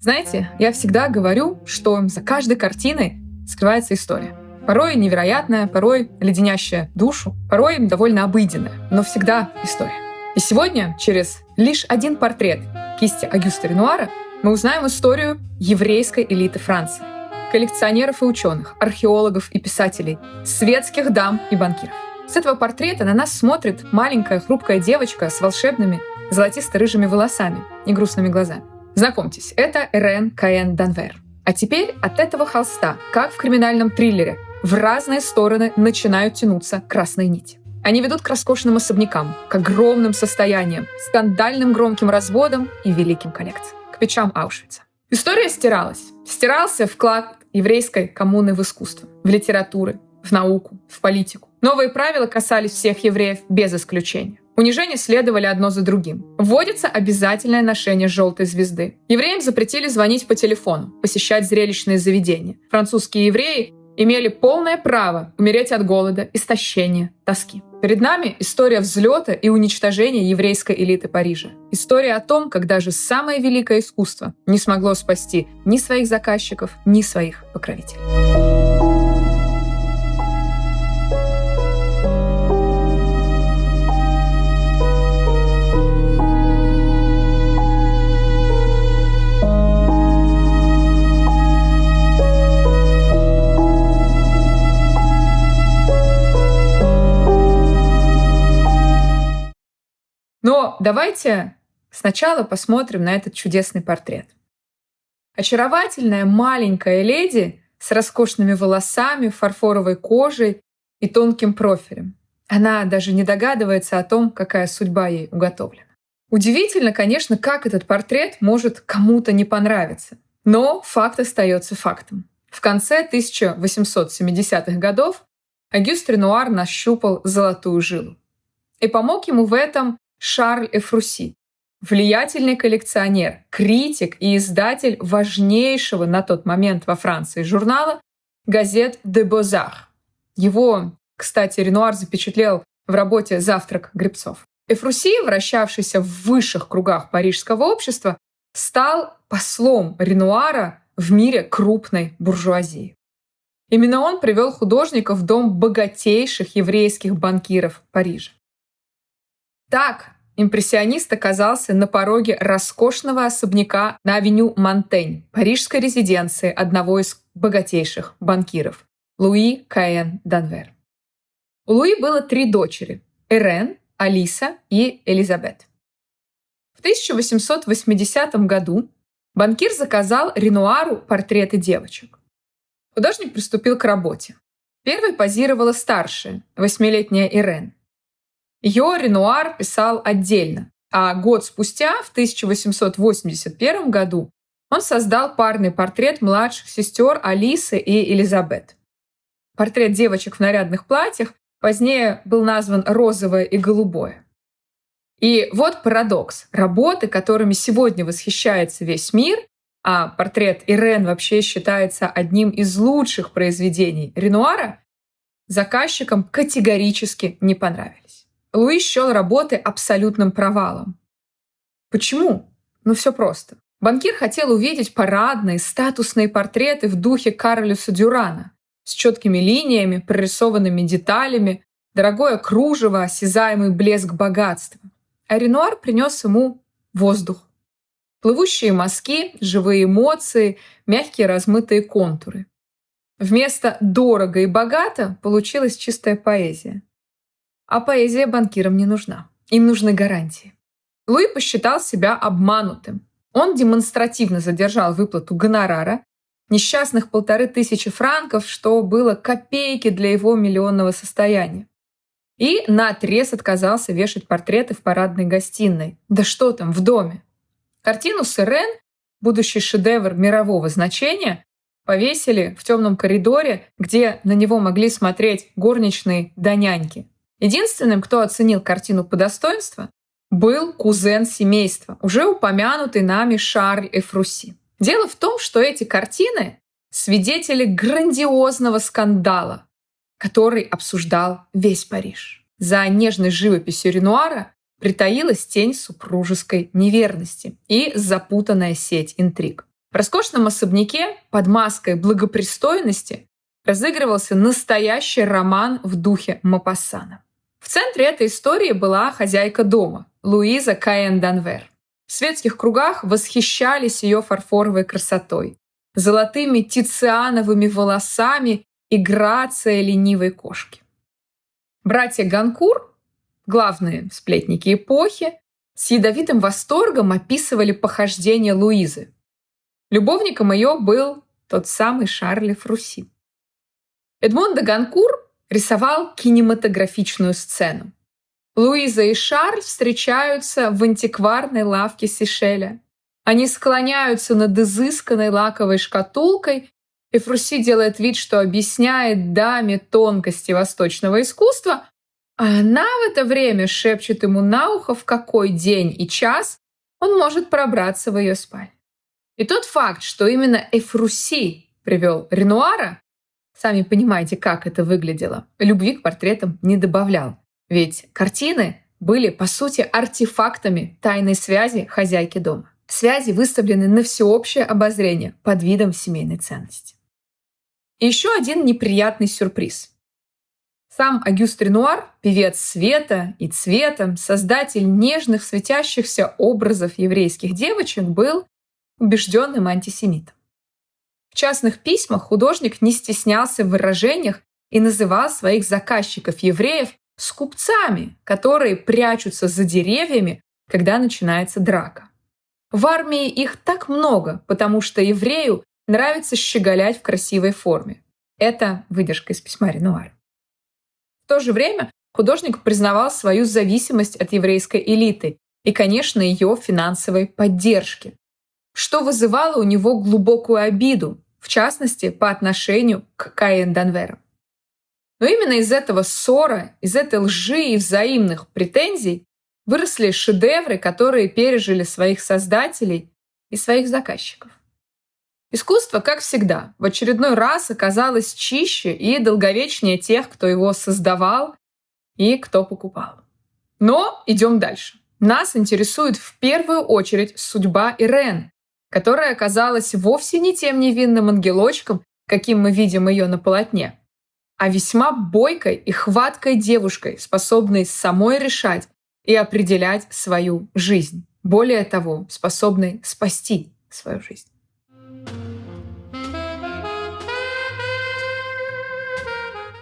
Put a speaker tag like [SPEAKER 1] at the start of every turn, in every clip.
[SPEAKER 1] Знаете, я всегда говорю, что за каждой картиной скрывается история. Порой невероятная, порой леденящая душу, порой довольно обыденная, но всегда история. И сегодня, через лишь один портрет кисти Огюста Ренуара, мы узнаем историю еврейской элиты Франции. Коллекционеров и ученых, археологов и писателей, светских дам и банкиров. С этого портрета на нас смотрит маленькая хрупкая девочка с волшебными золотисто-рыжими волосами и грустными глазами. Знакомьтесь, это Ирен Каен Данвер. А теперь от этого холста, как в криминальном триллере, в разные стороны начинают тянуться красные нити. Они ведут к роскошным особнякам, к огромным состояниям, скандальным громким разводам и великим коллекциям, к печам Аушвица. История стиралась. Стирался вклад еврейской коммуны в искусство, в литературу, в науку, в политику. Новые правила касались всех евреев без исключения. Унижения следовали одно за другим. Вводится обязательное ношение желтой звезды. Евреям запретили звонить по телефону, посещать зрелищные заведения. Французские евреи имели полное право умереть от голода, истощения, тоски. Перед нами история взлета и уничтожения еврейской элиты Парижа. История о том, как даже самое великое искусство не смогло спасти ни своих заказчиков, ни своих покровителей. Но давайте сначала посмотрим на этот чудесный портрет. Очаровательная маленькая леди с роскошными волосами, фарфоровой кожей и тонким профилем. Она даже не догадывается о том, какая судьба ей уготовлена. Удивительно, конечно, как этот портрет может кому-то не понравиться. Но факт остается фактом. В конце 1870-х годов Огюст Ренуар нащупал золотую жилу. И помог ему в этом Шарль Эфруси, влиятельный коллекционер, критик и издатель важнейшего на тот момент во Франции журнала «Газет де Бозар». Его, кстати, Ренуар запечатлел в работе «Завтрак гребцов». Эфруси, вращавшийся в высших кругах парижского общества, стал послом Ренуара в мире крупной буржуазии. Именно он привел художника в дом богатейших еврейских банкиров Парижа. Так импрессионист оказался на пороге роскошного особняка на авеню Монтень, парижской резиденции одного из богатейших банкиров – Луи Каен Данвер. У Луи было 3 дочери – Ирен, Алиса и Элизабет. В 1880 году банкир заказал Ренуару портреты девочек. Художник приступил к работе. Первой позировала старшая, 8-летняя Ирен. Ее Ренуар писал отдельно, а год спустя, в 1881 году, он создал парный портрет младших сестер Алисы и Элизабет. Портрет девочек в нарядных платьях позднее был назван «Розовое и голубое». И вот парадокс. Работы, которыми сегодня восхищается весь мир, а портрет Ирен вообще считается одним из лучших произведений Ренуара, заказчикам категорически не понравились. Луи счел работы абсолютным провалом. Почему? Все просто. Банкир хотел увидеть парадные, статусные портреты в духе Карлюса Дюрана с четкими линиями, прорисованными деталями, дорогое кружево, осязаемый блеск богатства. А Ренуар принес ему воздух. Плывущие мазки, живые эмоции, мягкие размытые контуры. Вместо «дорого и богато» получилась чистая поэзия. А поэзия банкирам не нужна. Им нужны гарантии. Луи посчитал себя обманутым. Он демонстративно задержал выплату гонорара, несчастных 1500 франков, что было копейки для его миллионного состояния. И наотрез отказался вешать портреты в парадной гостиной. Да что там, в доме. Картину с Ирен, будущий шедевр мирового значения, повесили в темном коридоре, где на него могли смотреть горничные да няньки. Единственным, кто оценил картину по достоинству, был кузен семейства, уже упомянутый нами Шарль Эфруси. Дело в том, что эти картины – свидетели грандиозного скандала, который обсуждал весь Париж. За нежной живописью Ренуара притаилась тень супружеской неверности и запутанная сеть интриг. В роскошном особняке под маской благопристойности разыгрывался настоящий роман в духе Мопассана. В центре этой истории была хозяйка дома Луиза Каен-Данвер. В светских кругах восхищались ее фарфоровой красотой, золотыми тициановыми волосами и грацией ленивой кошки. Братья Ганкур, главные сплетники эпохи, с ядовитым восторгом описывали похождения Луизы. Любовником ее был тот самый Шарль Фруси. Эдмон де Ганкур рисовал кинематографичную сцену. Луиза и Шарль встречаются в антикварной лавке Сишеля. Они склоняются над изысканной лаковой шкатулкой, и Фруси делает вид, что объясняет даме тонкости восточного искусства, а она в это время шепчет ему на ухо, в какой день и час он может пробраться в ее спальню. И тот факт, что именно Фруси привел Ренуара, сами понимаете, как это выглядело, любви к портретам не добавлял. Ведь картины были, по сути, артефактами тайной связи хозяйки дома. Связи выставлены на всеобщее обозрение под видом семейной ценности. И еще один неприятный сюрприз. Сам Агюст Ренуар, певец света и цвета, создатель нежных светящихся образов еврейских девочек, был убежденным антисемитом. В частных письмах художник не стеснялся в выражениях и называл своих заказчиков-евреев скупцами, которые прячутся за деревьями, когда начинается драка. В армии их так много, потому что еврею нравится щеголять в красивой форме. Это выдержка из письма Ренуара. В то же время художник признавал свою зависимость от еврейской элиты и, конечно, ее финансовой поддержки, что вызывало у него глубокую обиду, в частности, по отношению к Каен-Данверам. Но именно из этого ссора, из этой лжи и взаимных претензий выросли шедевры, которые пережили своих создателей и своих заказчиков. Искусство, как всегда, в очередной раз оказалось чище и долговечнее тех, кто его создавал и кто покупал. Но идем дальше. Нас интересует в первую очередь судьба Ирен, которая оказалась вовсе не тем невинным ангелочком, каким мы видим ее на полотне, а весьма бойкой и хваткой девушкой, способной самой решать и определять свою жизнь. Более того, способной спасти свою жизнь.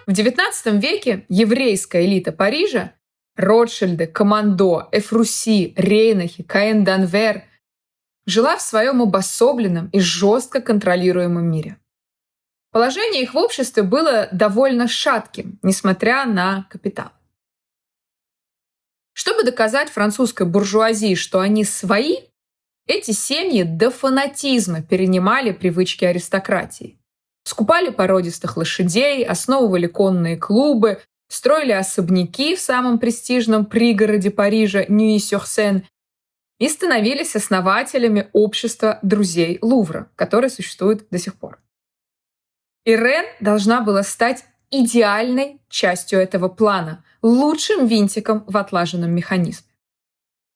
[SPEAKER 1] В XIX веке еврейская элита Парижа — Ротшильды, Командо, Фруси, Рейнахи, Каен-Данвер — жила в своем обособленном и жестко контролируемом мире. Положение их в обществе было довольно шатким, несмотря на капитал. Чтобы доказать французской буржуазии, что они свои, эти семьи до фанатизма перенимали привычки аристократии. Скупали породистых лошадей, основывали конные клубы, строили особняки в самом престижном пригороде Парижа Нюи-сюр-Сен и становились основателями общества друзей Лувра, которое существует до сих пор. Ирен должна была стать идеальной частью этого плана, лучшим винтиком в отлаженном механизме.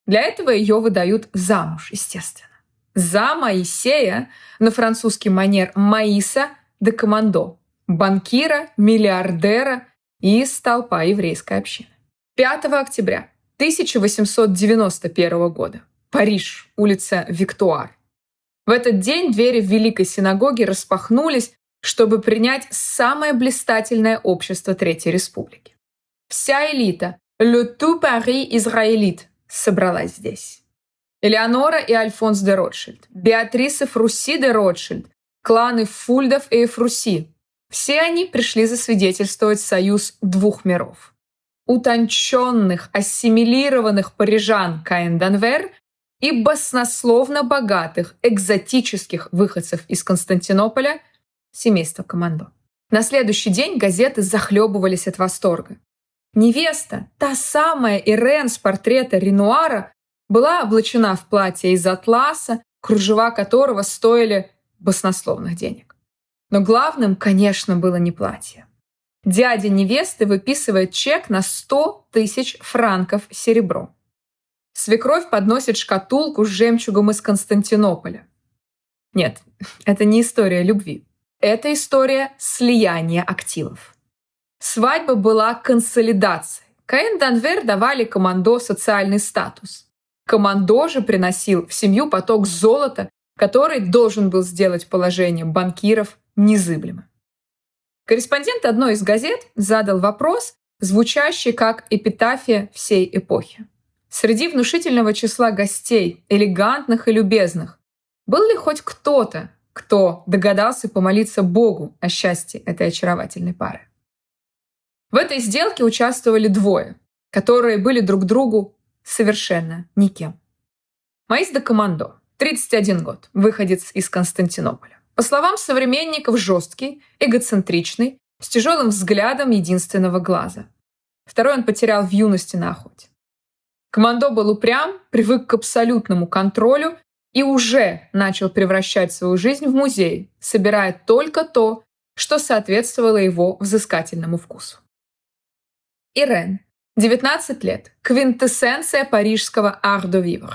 [SPEAKER 1] Для этого ее выдают замуж, естественно. За Моисея, на французский манер Маиса де Командо, банкира, миллиардера и столпа еврейской общины. 5 октября 1891 года. Париж, улица Виктуар. В этот день двери в Великой синагоге распахнулись, чтобы принять самое блистательное общество Третьей Республики. Вся элита, le tout Paris израилит, собралась здесь. Элеонора и Альфонс де Ротшильд, Беатрис и Фруси де Ротшильд, кланы Фульдов и Фруси. Все они пришли засвидетельствовать союз двух миров. Утонченных, ассимилированных парижан Каен-Данвер и баснословно богатых, экзотических выходцев из Константинополя семейства Командо. На следующий день газеты захлебывались от восторга. Невеста, та самая Ирен с портрета Ренуара, была облачена в платье из атласа, кружева которого стоили баснословных денег. Но главным, конечно, было не платье. Дядя невесты выписывает чек на 100 000 франков серебром. Свекровь подносит шкатулку с жемчугом из Константинополя. Нет, это не история любви. Это история слияния активов. Свадьба была консолидацией. Каэн Данвер давали командо социальный статус. Командо же приносил в семью поток золота, который должен был сделать положение банкиров незыблемым. Корреспондент одной из газет задал вопрос, звучащий как эпитафия всей эпохи. Среди внушительного числа гостей, элегантных и любезных, был ли хоть кто-то, кто догадался помолиться Богу о счастье этой очаровательной пары? В этой сделке участвовали двое, которые были друг другу совершенно никем. Моис де Командо, 31 год, выходец из Константинополя. По словам современников, жесткий, эгоцентричный, с тяжелым взглядом единственного глаза. Второй он потерял в юности на охоте. Командо был упрям, привык к абсолютному контролю и уже начал превращать свою жизнь в музей, собирая только то, что соответствовало его взыскательному вкусу. Ирен, 19 лет, квинтэссенция парижского art de vivre.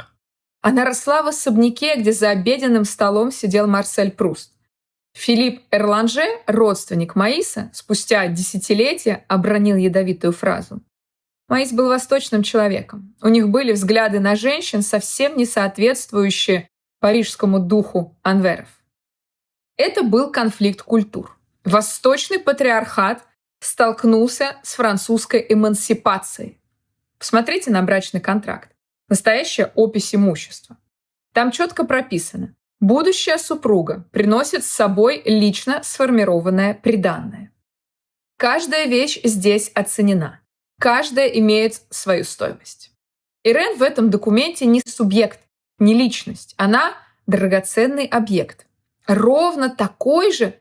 [SPEAKER 1] Она росла в особняке, где за обеденным столом сидел Марсель Пруст. Филипп Эрланже, родственник Моиса, спустя десятилетия обронил ядовитую фразу. Моис был восточным человеком. У них были взгляды на женщин, совсем не соответствующие парижскому духу анверов. Это был конфликт культур. Восточный патриархат столкнулся с французской эмансипацией. Посмотрите на брачный контракт. Настоящая опись имущества. Там четко прописано: будущая супруга приносит с собой лично сформированное приданное. Каждая вещь здесь оценена. Каждая имеет свою стоимость. Ирен в этом документе не субъект, не личность. Она драгоценный объект. Ровно такой же,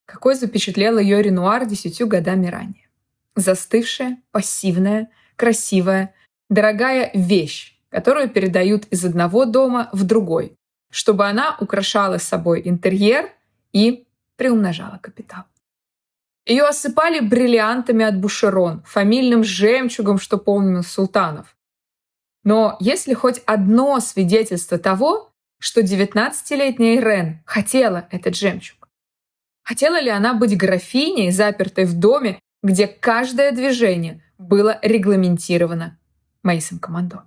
[SPEAKER 1] какой запечатлел ее Ренуар 10 годами ранее. Застывшая, пассивная, красивая, дорогая вещь, которую передают из одного дома в другой, чтобы она украшала собой интерьер и приумножала капитал. Ее осыпали бриллиантами от Бушерон, фамильным жемчугом, что помнил султанов. Но есть ли хоть одно свидетельство того, что 19-летняя Ирен хотела этот жемчуг? Хотела ли она быть графиней, запертой в доме, где каждое движение было регламентировано Моисом Командо?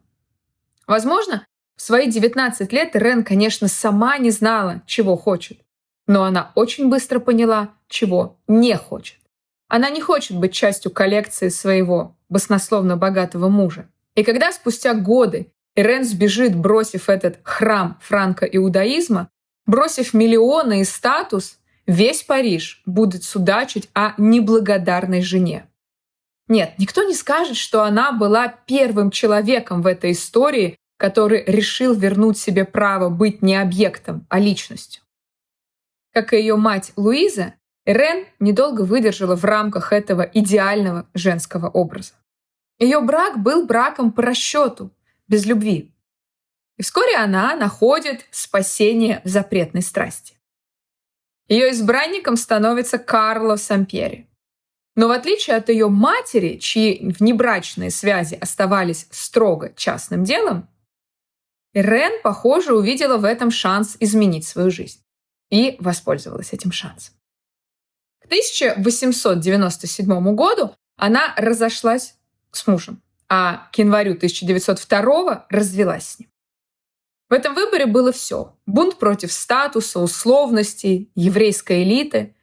[SPEAKER 1] Возможно, в свои 19 лет Ирен, конечно, сама не знала, чего хочет. Но она очень быстро поняла, чего не хочет. Она не хочет быть частью коллекции своего баснословно богатого мужа. И когда спустя годы Ирен сбежит, бросив этот храм франко-иудаизма, бросив миллионы и статус, весь Париж будет судачить о неблагодарной жене. Нет, никто не скажет, что она была первым человеком в этой истории, который решил вернуть себе право быть не объектом, а личностью. Как и ее мать Луиза, Ирен недолго выдержала в рамках этого идеального женского образа. Ее брак был браком по расчету, без любви. И вскоре она находит спасение в запретной страсти. Ее избранником становится Карло Сампьери. Но в отличие от ее матери, чьи внебрачные связи оставались строго частным делом, Ирен, похоже, увидела в этом шанс изменить свою жизнь и воспользовалась этим шансом. К 1897 году она разошлась с мужем, а к январю 1902 развелась с ним. В этом выборе было все: бунт против статуса, условностей, еврейской элиты.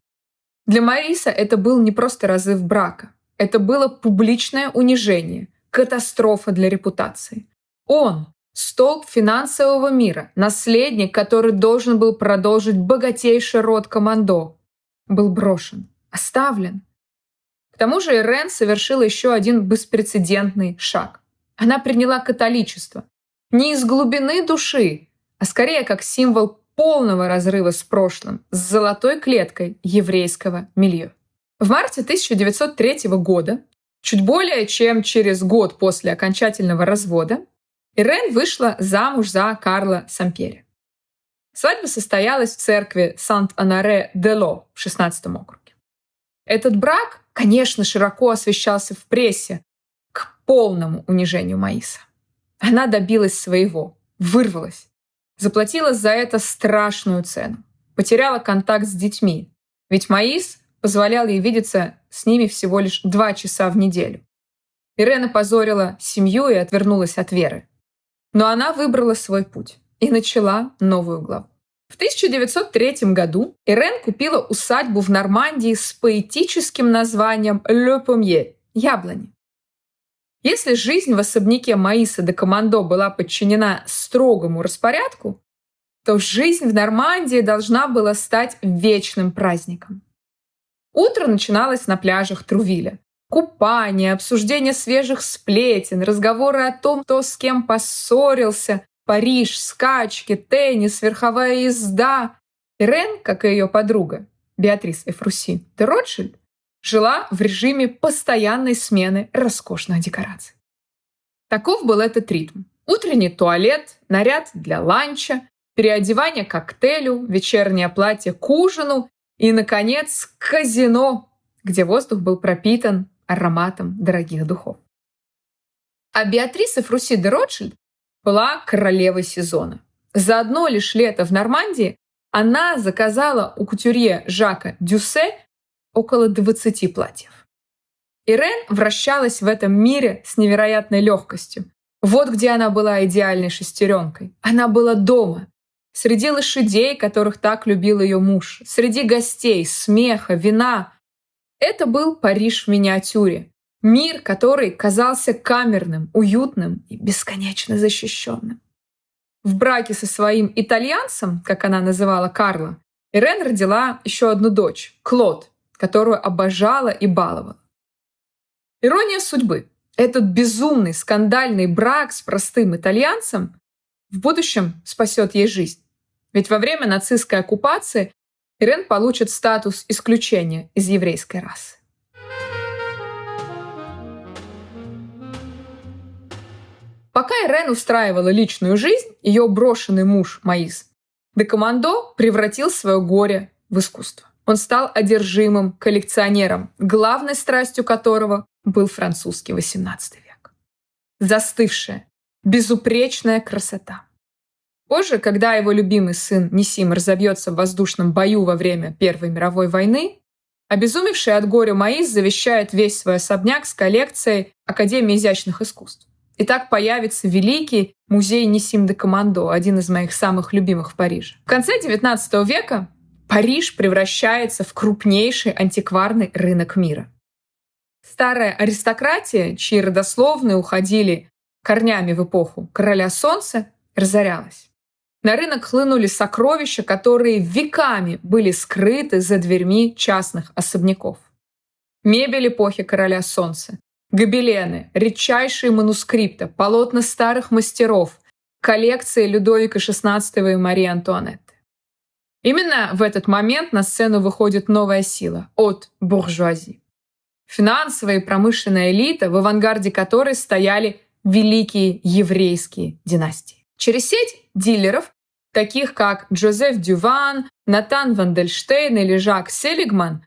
[SPEAKER 1] Для Моиса это был не просто разрыв брака, это было публичное унижение, катастрофа для репутации. Он — столб финансового мира, наследник, который должен был продолжить богатейший род Командо, был брошен, оставлен. К тому же Ирен совершила еще один беспрецедентный шаг. Она приняла католичество не из глубины души, а скорее как символ полного разрыва с прошлым, с золотой клеткой еврейского милью. В марте 1903 года, чуть более чем через год после окончательного развода, Ирен вышла замуж за Карла Сампьери. Свадьба состоялась в церкви Сант-Оноре-де-Ло в 16 округе. Этот брак, конечно, широко освещался в прессе, к полному унижению Моиса. Она добилась своего, вырвалась. заплатила за это страшную цену. Потеряла контакт с детьми, ведь Моис позволял ей видеться с ними всего лишь 2 часа в неделю. Ирен опозорила семью и отвернулась от веры. Но она выбрала свой путь и начала новую главу. В 1903 году Ирен купила усадьбу в Нормандии с поэтическим названием «Le Pommier» – «Яблони». Если жизнь в особняке Моиса де Командо была подчинена строгому распорядку, то жизнь в Нормандии должна была стать вечным праздником. Утро начиналось на пляжах Трувиля. Купание, обсуждение свежих сплетен, разговоры о том, кто с кем поссорился, Париж, скачки, теннис, верховая езда. Ирен, как и ее подруга, Беатрис Эфруси де Ротшильд, жила в режиме постоянной смены роскошных декораций. Таков был этот ритм. Утренний туалет, наряд для ланча, переодевание к коктейлю, вечернее платье к ужину и, наконец, казино, где воздух был пропитан ароматом дорогих духов. А Беатрис Эфруси де Ротшильд была королевой сезона. За одно лишь лето в Нормандии она заказала у кутюрье Жака Дюссе около 20 платьев. Ирен вращалась в этом мире с невероятной легкостью. Вот где она была идеальной шестеренкой. Она была дома, среди лошадей, которых так любил ее муж, среди гостей, смеха, вина. Это был Париж в миниатюре. Мир, который казался камерным, уютным и бесконечно защищенным. В браке со своим итальянцем, как она называла Карло, Ирен родила еще одну дочь, Клод, которую обожала и баловала. Ирония судьбы. Этот безумный, скандальный брак с простым итальянцем в будущем спасет ей жизнь. Ведь во время нацистской оккупации Ирен получит статус исключения из еврейской расы. Пока Ирен устраивала личную жизнь, ее брошенный муж Моис де Командо превратил свое горе в искусство. Он стал одержимым коллекционером, главной страстью которого был французский XVIII век. Застывшая, безупречная красота. Позже, когда его любимый сын Нисим разобьется в воздушном бою во время Первой мировой войны, обезумевший от горя Моис завещает весь свой особняк с коллекцией Академии изящных искусств. И так появится великий музей Нисим де Командо, один из моих самых любимых в Париже. В конце XIX века Париж превращается в крупнейший антикварный рынок мира. Старая аристократия, чьи родословные уходили корнями в эпоху короля солнца, разорялась. На рынок хлынули сокровища, которые веками были скрыты за дверьми частных особняков. Мебель эпохи короля солнца, гобелены, редчайшие манускрипты, полотна старых мастеров, коллекции Людовика XVI и Марии Антуанетты. Именно в этот момент на сцену выходит новая сила – haute bourgeoisie. Финансовая и промышленная элита, в авангарде которой стояли великие еврейские династии. Через сеть дилеров, таких как Джозеф Дюван, Натан Вандельштейн или Жак Селигман,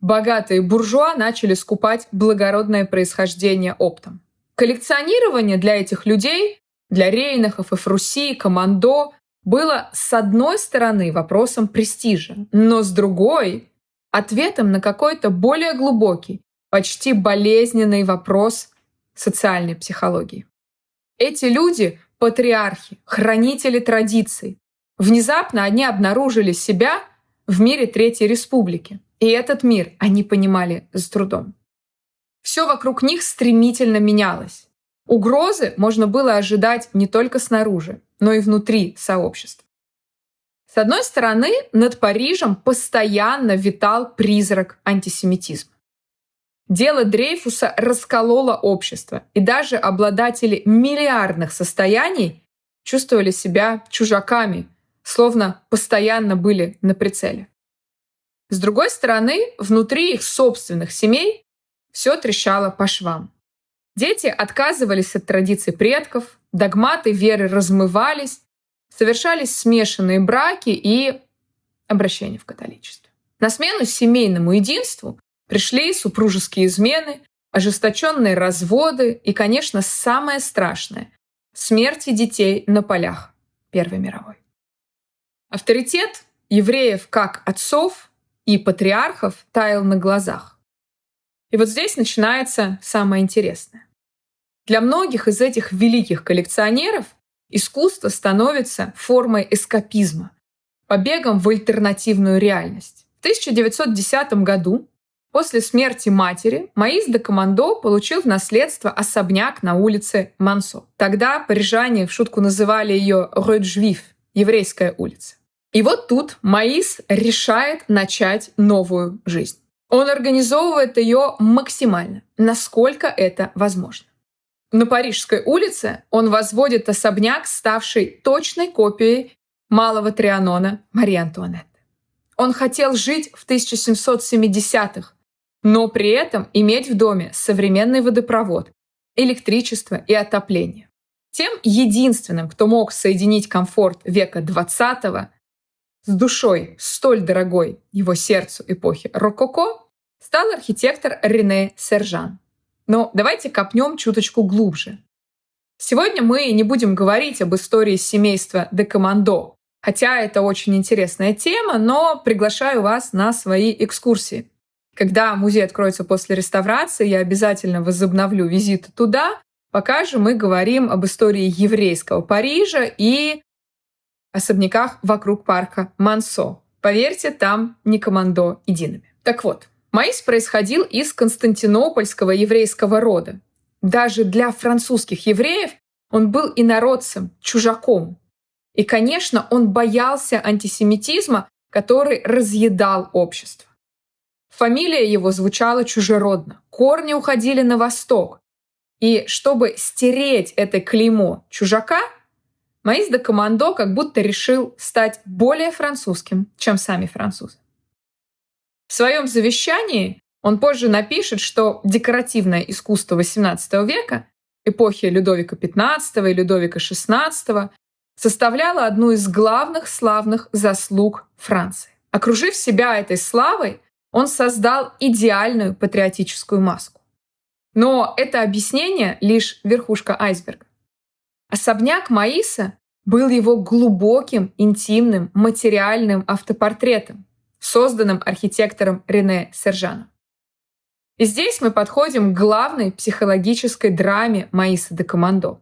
[SPEAKER 1] богатые буржуа начали скупать благородное происхождение оптом. Коллекционирование для этих людей, для Рейнахов, Эфруси, Командо, было с одной стороны вопросом престижа, но с другой – ответом на какой-то более глубокий, почти болезненный вопрос социальной психологии. Эти люди – патриархи, хранители традиций. Внезапно они обнаружили себя в мире Третьей Республики. И этот мир они понимали с трудом. Все вокруг них стремительно менялось. Угрозы можно было ожидать не только снаружи, но и внутри сообщества. С одной стороны, над Парижем постоянно витал призрак антисемитизма. Дело Дрейфуса раскололо общество, и даже обладатели миллиардных состояний чувствовали себя чужаками, словно постоянно были на прицеле. С другой стороны, внутри их собственных семей все трещало по швам. Дети отказывались от традиций предков, догматы веры размывались, совершались смешанные браки и обращение в католичество. На смену семейному единству пришли супружеские измены, ожесточенные разводы и, конечно, самое страшное – смерти детей на полях, Первой мировой. Авторитет евреев как отцов и патриархов таял на глазах. И вот здесь начинается самое интересное. Для многих из этих великих коллекционеров искусство становится формой эскапизма, побегом в альтернативную реальность. В 1910 году, после смерти матери, Моис де Командо получил в наследство особняк на улице Мансо. Тогда парижане в шутку называли ее «Rue de Juif» — еврейская улица. И вот тут Моис решает начать новую жизнь. Он организовывает ее максимально, насколько это возможно. На Парижской улице он возводит особняк, ставший точной копией Малого Трианона Марии Антуанетты. Он хотел жить в 1770-х, но при этом иметь в доме современный водопровод, электричество и отопление. Тем единственным, кто мог соединить комфорт века XX с душой столь дорогой его сердцу эпохи рококо, стал архитектор Рене Сержан. Но давайте копнем чуточку глубже. Сегодня мы не будем говорить об истории семейства де Командо, хотя это очень интересная тема, но приглашаю вас на свои экскурсии. Когда музей откроется после реставрации, я обязательно возобновлю визиты туда, пока же мы говорим об истории еврейского Парижа и особняках вокруг парка Мансо. Поверьте, там не Командо едиными. Так вот, Моис происходил из константинопольского еврейского рода. Даже для французских евреев он был инородцем, чужаком. И, конечно, он боялся антисемитизма, который разъедал общество. Фамилия его звучала чужеродно, корни уходили на восток. И чтобы стереть это клеймо чужака, Моис де Командо как будто решил стать более французским, чем сами французы. В своем завещании он позже напишет, что декоративное искусство XVIII века, эпохи Людовика XV и Людовика XVI, составляло одну из главных славных заслуг Франции. Окружив себя этой славой, он создал идеальную патриотическую маску. Но это объяснение — лишь верхушка айсберга. Особняк Моиса был его глубоким, интимным, материальным автопортретом, созданным архитектором Рене Сержаном. И здесь мы подходим к главной психологической драме Моиса де Командо.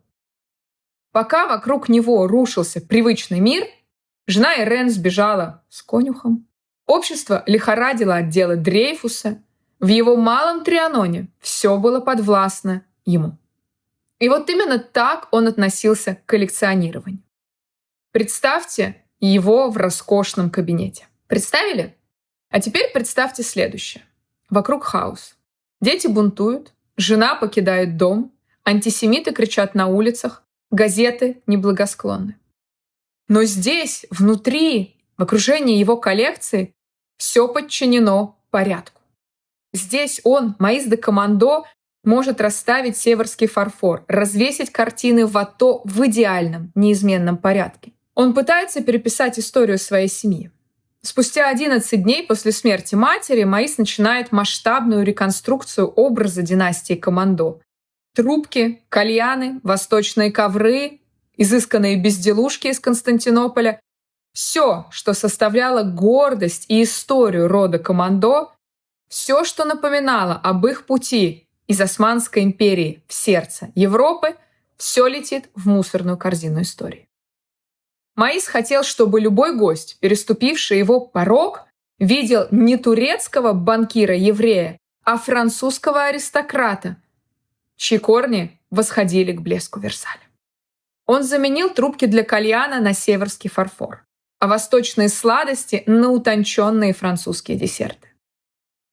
[SPEAKER 1] Пока вокруг него рушился привычный мир, жена Ирен сбежала с конюхом, общество лихорадило от дела Дрейфуса, в его Малом Трианоне все было подвластно ему. И вот именно так он относился к коллекционированию. Представьте его в роскошном кабинете. Представили? А теперь представьте следующее. Вокруг хаос. Дети бунтуют, жена покидает дом, антисемиты кричат на улицах, газеты неблагосклонны. Но здесь, внутри, в окружении его коллекции, все подчинено порядку. Здесь он, Моис де Командо, может расставить северский фарфор, развесить картины Вато в идеальном, неизменном порядке. Он пытается переписать историю своей семьи. Спустя 11 дней после смерти матери Моис начинает масштабную реконструкцию образа династии Командо. Трубки, кальяны, восточные ковры, изысканные безделушки из Константинополя — все, что составляло гордость и историю рода Командо, все, что напоминало об их пути из Османской империи в сердце Европы, все летит в мусорную корзину истории. Моис хотел, чтобы любой гость, переступивший его порог, видел не турецкого банкира-еврея, а французского аристократа, чьи корни восходили к блеску Версаля. Он заменил трубки для кальяна на северский фарфор, а восточные сладости — на утонченные французские десерты.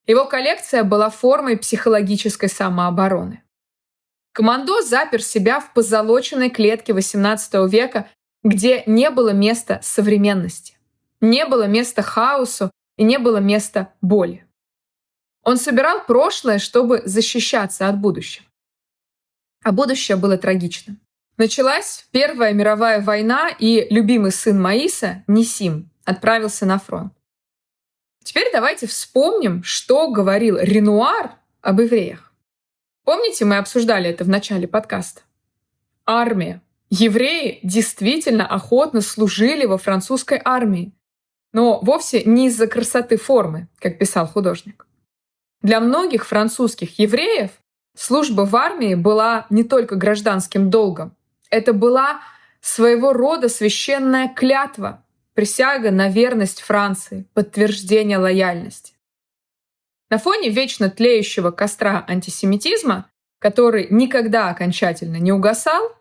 [SPEAKER 1] Его коллекция была формой психологической самообороны. Командо запер себя в позолоченной клетке XVIII века, где не было места современности, не было места хаосу и не было места боли. Он собирал прошлое, чтобы защищаться от будущего. А будущее было трагичным. Началась Первая мировая война, и любимый сын Моиса, Нисим, отправился на фронт. Теперь давайте вспомним, что говорил Ренуар об евреях. Помните, мы обсуждали это в начале подкаста? Армия Евреи действительно охотно служили во французской армии, но вовсе не из-за красоты формы, как писал художник. Для многих французских евреев служба в армии была не только гражданским долгом. Это была своего рода священная клятва, присяга на верность Франции, подтверждение лояльности. На фоне вечно тлеющего костра антисемитизма, который никогда окончательно не угасал,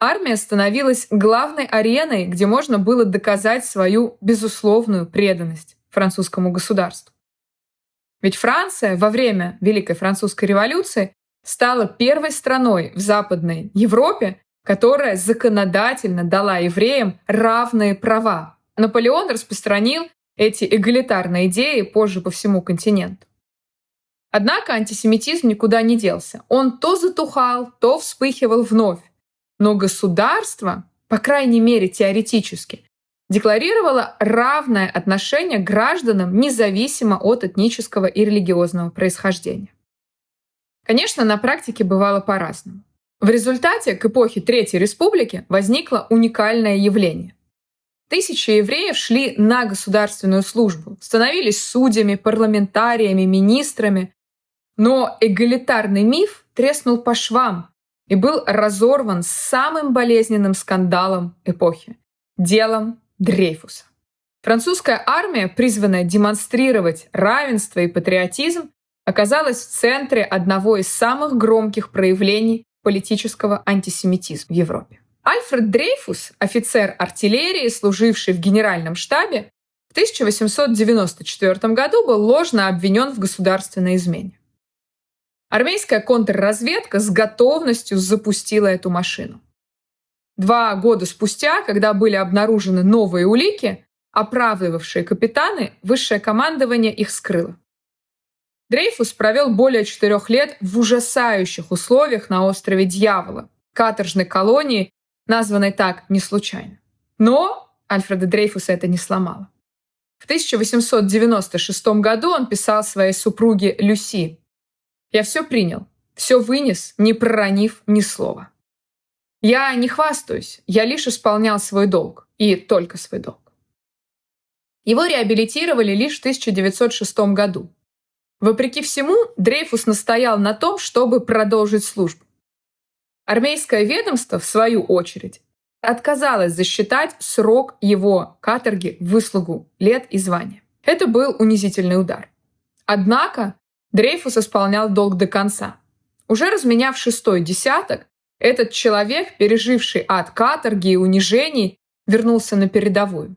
[SPEAKER 1] армия становилась главной ареной, где можно было доказать свою безусловную преданность французскому государству. Ведь Франция во время Великой Французской революции стала первой страной в Западной Европе, которая законодательно дала евреям равные права. Наполеон распространил эти эгалитарные идеи позже по всему континенту. Однако антисемитизм никуда не делся. Он то затухал, то вспыхивал вновь. Но государство, по крайней мере теоретически, декларировало равное отношение к гражданам независимо от этнического и религиозного происхождения. Конечно, на практике бывало по-разному. В результате к эпохе Третьей Республики возникло уникальное явление. Тысячи евреев шли на государственную службу, становились судьями, парламентариями, министрами, но эгалитарный миф треснул по швам и был разорван самым болезненным скандалом эпохи – делом Дрейфуса. Французская армия, призванная демонстрировать равенство и патриотизм, оказалась в центре одного из самых громких проявлений политического антисемитизма в Европе. Альфред Дрейфус, офицер артиллерии, служивший в генеральном штабе, в 1894 году был ложно обвинен в государственной измене. Армейская контрразведка с готовностью запустила эту машину. 2 года спустя, когда были обнаружены новые улики, оправдывавшие капитаны, высшее командование их скрыло. Дрейфус провел более 4 лет в ужасающих условиях на острове Дьявола, каторжной колонии, названной так не случайно. Но Альфреда Дрейфуса это не сломало. В 1896 году он писал своей супруге Люси: «Я все принял, все вынес, не проронив ни слова. Я не хвастаюсь, я лишь исполнял свой долг, и только свой долг». Его реабилитировали лишь в 1906 году. Вопреки всему, Дрейфус настоял на том, чтобы продолжить службу. Армейское ведомство, в свою очередь, отказалось засчитать срок его каторги в выслугу лет и звания. Это был унизительный удар. Однако Дрейфус исполнял долг до конца. Уже разменяв 6-й десяток, этот человек, переживший ад каторги и унижений, вернулся на передовую.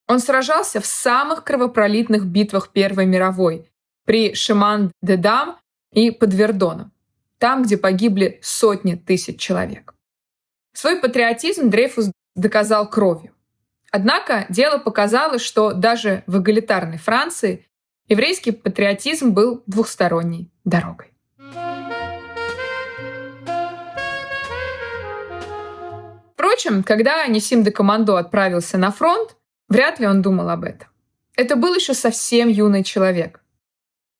[SPEAKER 1] Он сражался в самых кровопролитных битвах Первой мировой, при Шеман-де-Дам и под Вердоном, там, где погибли сотни тысяч человек. Свой патриотизм Дрейфус доказал кровью. Однако дело показало, что даже в эгалитарной Франции еврейский патриотизм был двухсторонней дорогой. Впрочем, когда Нисим де Командо отправился на фронт, вряд ли он думал об этом. Это был еще совсем юный человек.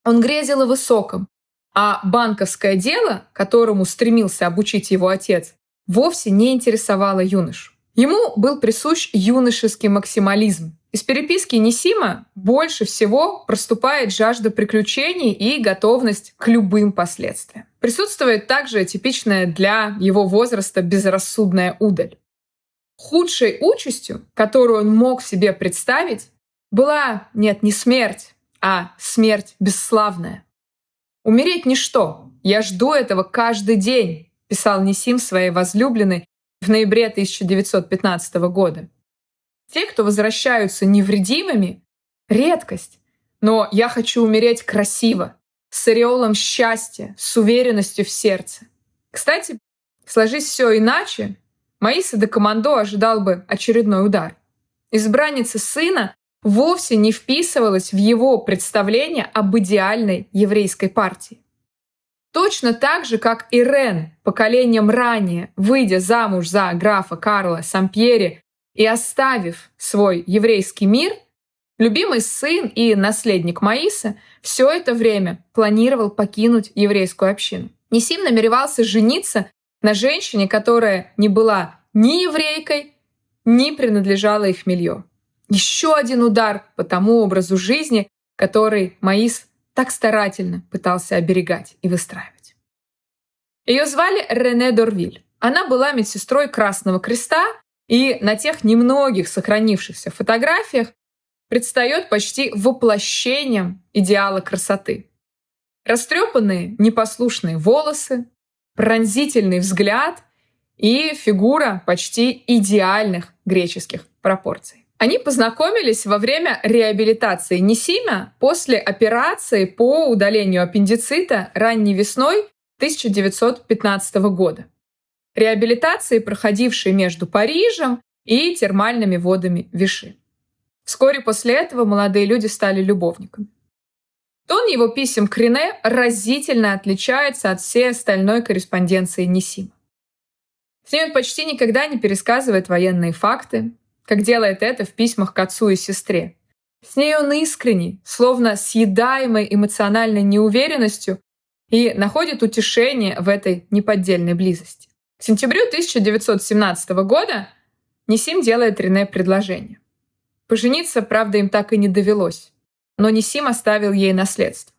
[SPEAKER 1] Он грезил о высоком, а банковское дело, которому стремился обучить его отец, вовсе не интересовало юношу. Ему был присущ юношеский максимализм. Из переписки Нисима больше всего проступает жажда приключений и готовность к любым последствиям. Присутствует также типичная для его возраста безрассудная удаль. Худшей участью, которую он мог себе представить, была, не смерть, а смерть бесславная. «Умереть ничто. Я жду этого каждый день», писал Нисим своей возлюбленной в ноябре 1915 года. «Те, кто возвращаются невредимыми, — редкость. Но я хочу умереть красиво, с ореолом счастья, с уверенностью в сердце». Кстати, сложись все иначе, Моиса де Командо ожидал бы очередной удар. Избранница сына вовсе не вписывалась в его представление об идеальной еврейской партии. Точно так же, как Ирен поколением ранее, выйдя замуж за графа Карла Сампьери и оставив свой еврейский мир, любимый сын и наследник Моиса все это время планировал покинуть еврейскую общину. Нисим намеревался жениться на женщине, которая не была ни еврейкой, ни принадлежала их милье. Еще один удар по тому образу жизни, который Маис так старательно пытался оберегать и выстраивать. Ее звали Рене Дорвиль. Она была медсестрой Красного Креста и на тех немногих сохранившихся фотографиях предстает почти воплощением идеала красоты. Растрепанные, непослушные волосы, пронзительный взгляд и фигура почти идеальных греческих пропорций. Они познакомились во время реабилитации Нисима после операции по удалению аппендицита ранней весной 1915 года. Реабилитации, проходившей между Парижем и термальными водами Виши. Вскоре после этого молодые люди стали любовниками. Тон его писем к Рене разительно отличается от всей остальной корреспонденции Нисима. С ней он почти никогда не пересказывает военные факты, как делает это в письмах к отцу и сестре. С ней он искренний, словно съедаемый эмоциональной неуверенностью, и находит утешение в этой неподдельной близости. К сентябрю 1917 года Нисим делает Рене предложение. Пожениться, правда, им так и не довелось, но Нисим оставил ей наследство.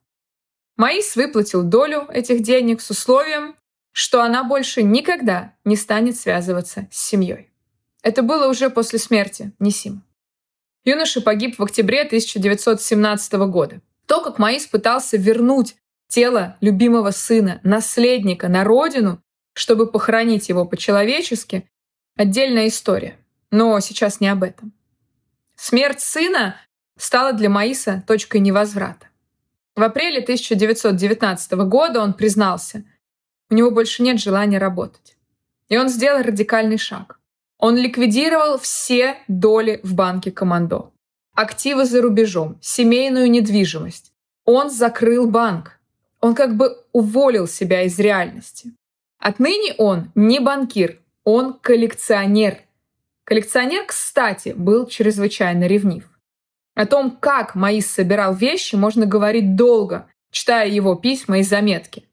[SPEAKER 1] Маис выплатил долю этих денег с условием, что она больше никогда не станет связываться с семьей. Это было уже после смерти Нисима. Юноша погиб в октябре 1917 года. То, как Маис пытался вернуть тело любимого сына, наследника, на родину, чтобы похоронить его по-человечески, отдельная история. Но сейчас не об этом. Смерть сына стала для Маиса точкой невозврата. В апреле 1919 года он признался, у него больше нет желания работать. И он сделал радикальный шаг. Он ликвидировал все доли в банке «Командо», активы за рубежом, семейную недвижимость. Он закрыл банк. Он как бы уволил себя из реальности. Отныне он не банкир, он коллекционер. Коллекционер, кстати, был чрезвычайно ревнив. О том, как Маис собирал вещи, можно говорить долго, читая его письма и заметки.